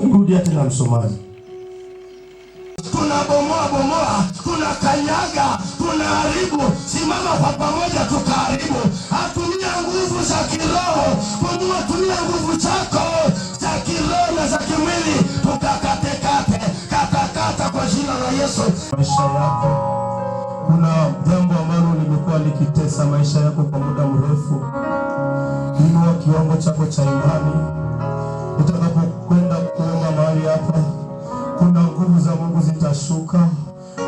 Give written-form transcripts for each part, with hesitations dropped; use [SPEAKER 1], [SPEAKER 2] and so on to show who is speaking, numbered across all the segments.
[SPEAKER 1] Rudia tena msomaji. Tunabomoa, tunakanyaga, tunaharibu. Simama kwa pamoja tukaharibu. Hatumia nguvu za kiroho, tumia nguvu zako za kiroho na za kimwili, katakata kwa jina la Yesu. Maisha yako, kuna jambo ambalo limekuwa likitesa maisha yako kwa muda mrefu. Inua kiwango chako cha imani. Utakapokwenda kuomba mahali hapa, kuna nguvu za Mungu zitashuka.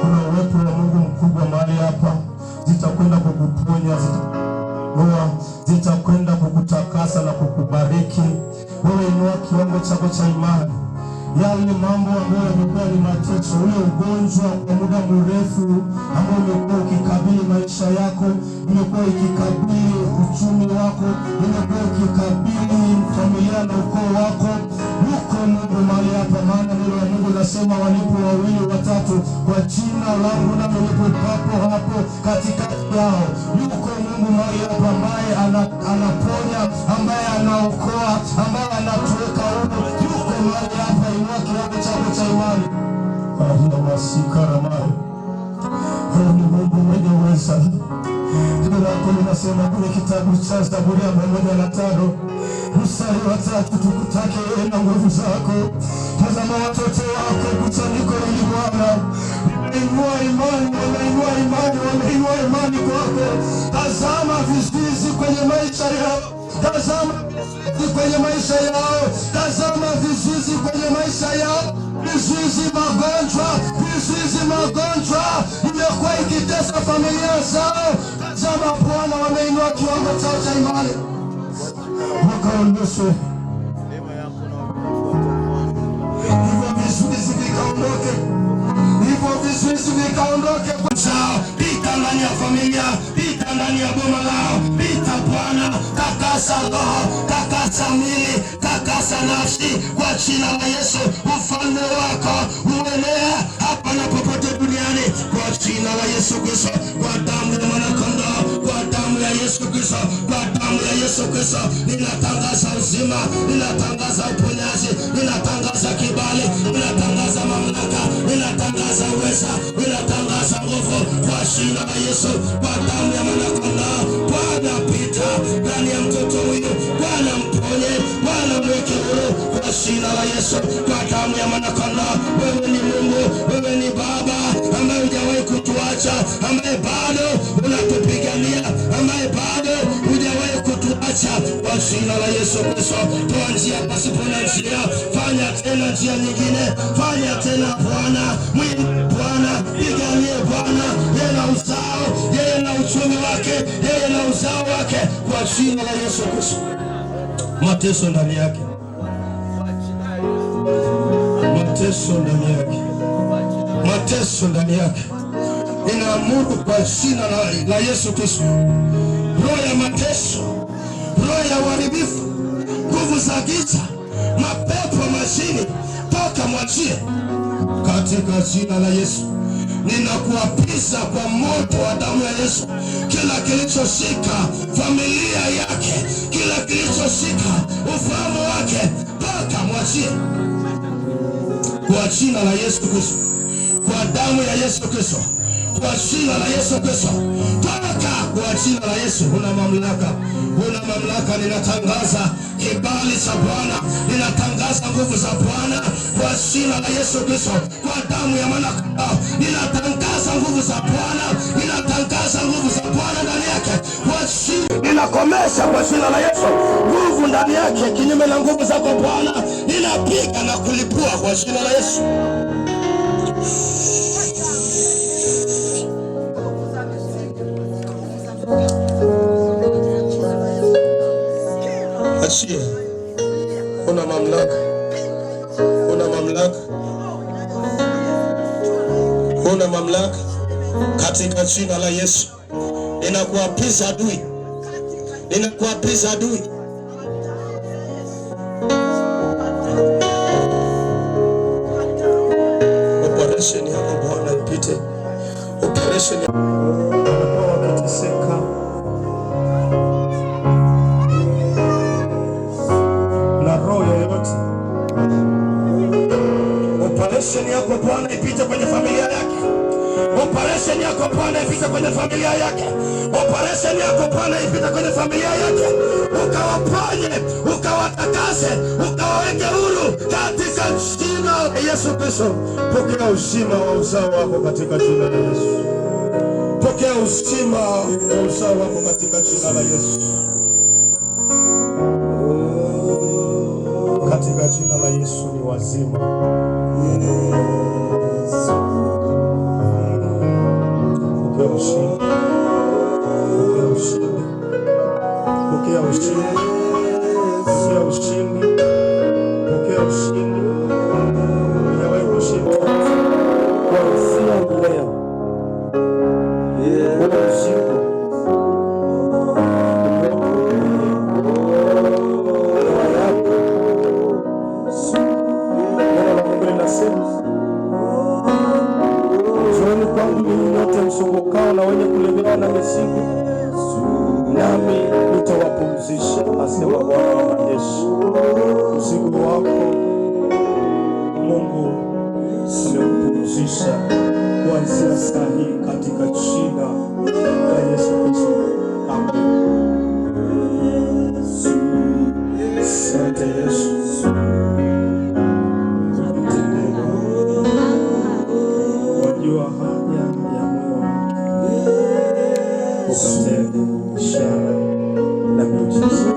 [SPEAKER 1] Kuna uwepo wa Mungu mkubwa mahali hapa, zitakwenda kukuponya, zitakwenda kukutakasa na kukubariki. Wewe inua kiwango chako cha imani. Yale mambo ambayo yamekuwa ni mateso, ule ugonjwa kwa muda mrefu ambao umekuwa ukikabili maisha yako, umekuwa ikikabili uchumi wako, umekuwa ukikabili familia na ukoo wako, yuko Mungu mahali hapa. Maana neno la Mungu linasema walipo wawili watatu kwa jina langu, na nilipo papo hapo katikati yao. Yuko Mungu mahali hapa ambaye anaponya, ambaye anaokoa, ambaye anatuweka huru. Yuko mahali hapa. Inua kiwango chako cha imani. Ahia masikara mali. Ni Mungu mwenye uweza. Neno lako linasema kwenye kitabu cha Zaburi ya 105 mstari wa 3, tukutake yeye na nguvu zako. Tazama watoto wako kusanyiko hili Bwana. Wameinua imani kwako. Tazama vizuizi kwenye maisha yao. Tazama vizuizi kwenye maisha yao. Tazama vizuizi kwenye maisha yao. Vizuizi magonjwa imekuwa ikitesa familia zao. Tazama Bwana, wameinua kiwango chao cha imani. Wakaondoshe hivyo vizuizi, vikaondoke. Hivyo vizuizi vikaondoke kwa chao. Pita ndani ya familia, pita ndani ya boma lao. Pita Bwana, takasa roho, takasa mwili, takasa nafsi kwa jina la Yesu. Ufalme wako uenee hapa na popote duniani kwa jina la Yesu Kristo. Kwa damu ya mwanakondoo, kwa damu ya Yesu Kristo, kwa damu ya Yesu Kristo, ninatangaza uzima, ninatangaza uponyaji, ninatangaza kibali, ninatangaza mamlaka, ninatangaza uweza, ninatangaza nguvu kwa jina la Yesu. Kwa damu ya mwanakondoo, Bwana pita ndani ya mtoto huyu, Bwana mponye, Bwana mweke huru kwa jina la Yesu. Kwa damu ya mwanakondoo, wewe ni Mungu, wewe ni Baba ambaye hujawahi kutuacha, ambaye bado unatupigania, ambaye bado hujawahi kutuacha kwa jina la Yesu Kristo. Toa njia pasipo na njia, fanya tena njia nyingine, fanya tena Bwana, mwili Bwana, piganie Bwana, yeye na uzao, yeye na uchumi wake, yeye na uzao wake kwa jina la Yesu Kristo. Mateso ndani yake, mateso ndani yake, mateso ndani yake, inaamuru kwa jina la Yesu Kristo. Roho ya mateso, roho ya uharibifu, nguvu za giza, mapepo majini, toka mwachie katika jina la Yesu. Ninakuapiza kwa moto wa damu ya Yesu kila kilichoshika familia yake, kila kilichoshika ufahamu wake, toka mwachie kwa jina la Yesu Kristo, kwa damu ya Yesu Kristo, kwa jina la Yesu Kristo, toka kwa jina la Yesu. Una mamlaka, una mamlaka. Ninatangaza kibali cha Bwana, ninatangaza nguvu za Bwana kwa jina la Yesu Kristo, kwa damu ya mwanakondoo. Ninatangaza nguvu za Bwana, ninatangaza nguvu za Bwana ndani yake kwa jina. Ninakomesha kwa jina la Yesu nguvu ndani yake kinyume na nguvu zako Bwana. Ninapiga na kulipua kwa jina la Yesu. Achia. Una mamlaka, una mamlaka, una mamlaka katika jina la Yesu. Ninakuapiza adui, ninakuapiza adui. Operation ya Bwana ipite, operation ya wakiteseka na roho yoyote Operation yako Bwana ipite kwenye familia yake. Operation yako Bwana ipite kwenye familia yake. Operation yako Bwana ipite kwenye familia yake. Ukawaponye, ukawatakase, ukawaweke huru katika jina la Yesu Kristo. Pokea uzima wa uzao wako katika jina la Yesu. Pokea uzima wa uzao wako katika jina la Yesu. Katika jina la Yesu ni wazima. Pokea ushindi. Pokea ushindi. Pokea ushindi. Pokea ushindi. Pokea ushindi. Unawahi kushinda kuanzia leo. Ushindi. Msumbukao na wenye kulemewa na mizigo, nami nitawapumzisha, asema Bwana wa majeshi. Mzigo wako Mungu amekupumzisha kuanzia saa hii katika jina la Yesu Kristo. Amen. Asante Yesu. Wajua haja ya moyo wake, ukatende ishara na miujiza.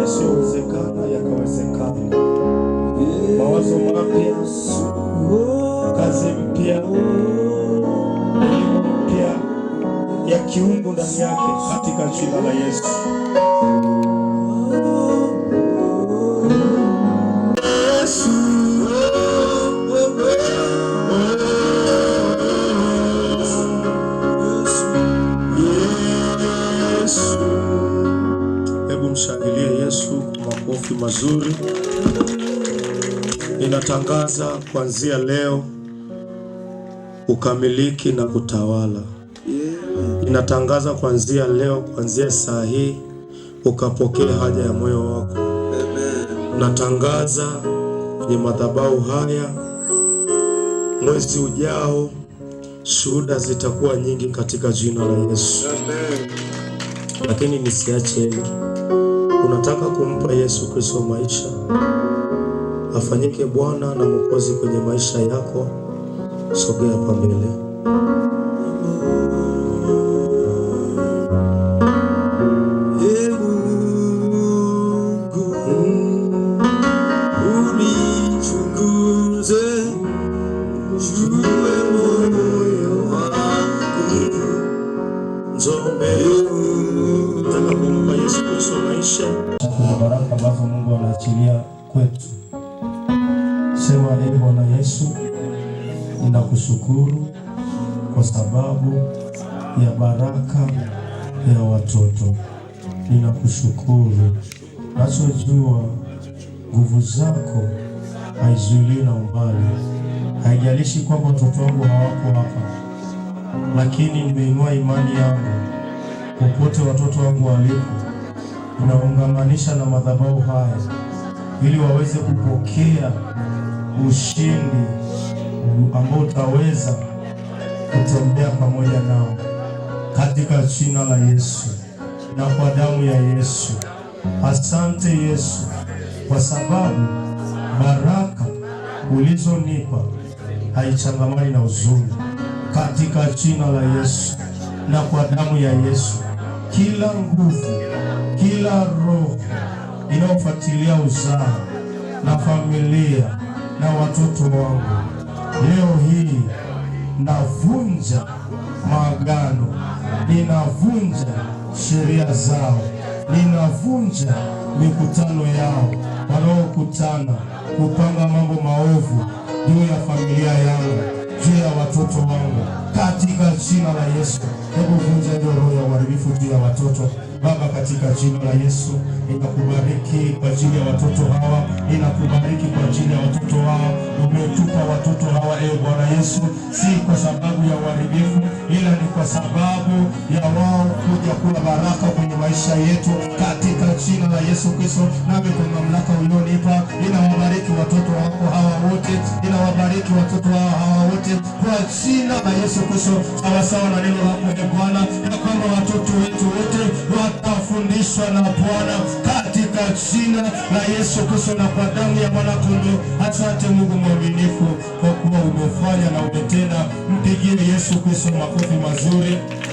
[SPEAKER 1] Yasiyowezekana yakawezekana. Mawazo mapya, kazi mpya, elimu mpya ya kiungu ndani yake katika jina la Yesu. Mshangilie Yesu makofi mazuri. Ninatangaza kuanzia leo ukamiliki na kutawala. Ninatangaza kuanzia leo, kuanzia saa hii ukapokea haja ya moyo wako. Natangaza kwenye madhabahu haya, mwezi ujao shuhuda zitakuwa nyingi katika jina la Yesu. Lakini nisiache hili. Unataka kumpa Yesu Kristo maisha, afanyike Bwana na Mwokozi kwenye maisha yako, sogea hapa mbele. Kuna baraka ambazo Mungu anaachilia kwetu. Sema, ee Bwana Yesu, ninakushukuru kwa sababu ya baraka ya watoto. Ninakushukuru. Nachojua nguvu zako haizuiliwi na umbali. Haijalishi kwamba watoto wangu hawako hapa, lakini nimeinua imani yangu popote watoto wangu walipo. Unaungamanisha na madhabahu haya ili waweze kupokea ushindi ambao utaweza kutembea pamoja nao katika jina la Yesu na kwa damu ya Yesu. Asante Yesu kwa sababu baraka ulizonipa haichangamani na huzuni katika jina la Yesu na kwa damu ya Yesu. Kila nguvu, kila roho inayofuatilia uzao na familia na watoto wangu, leo hii navunja maagano, ninavunja sheria zao, ninavunja mikutano yao wanaokutana kupanga mambo maovu juu ya familia yangu, juu ya watoto wangu katika jina la Yesu. Hebu vunja hiyo roho ya uharibifu juu ya watoto. Baba, katika jina la Yesu, ninakubariki kwa ajili ya watoto hawa, ninakubariki kwa ajili ya watoto hawa. Umetupa watoto hawa, ee Bwana Yesu, si kwa sababu ya uharibifu, ila ni kwa sababu ya wao kuja kula baraka kwenye maisha yetu katika jina la Yesu Kristo. Nami kwa mamlaka ulionipa, ninawabariki watoto wako hawa wote, ninawabariki watoto hawa wote kwa jina la Yesu Kristo, sawasawa na neno lako Bwana, ya kwamba watoto wetu wote watafundishwa na Bwana katika jina la Yesu Kristo na kwa damu ya mwana kondoo. Asante Mungu mwaminifu kwa kuwa umefanya na umetenda. Mpigie Yesu Kristo makofi mazuri.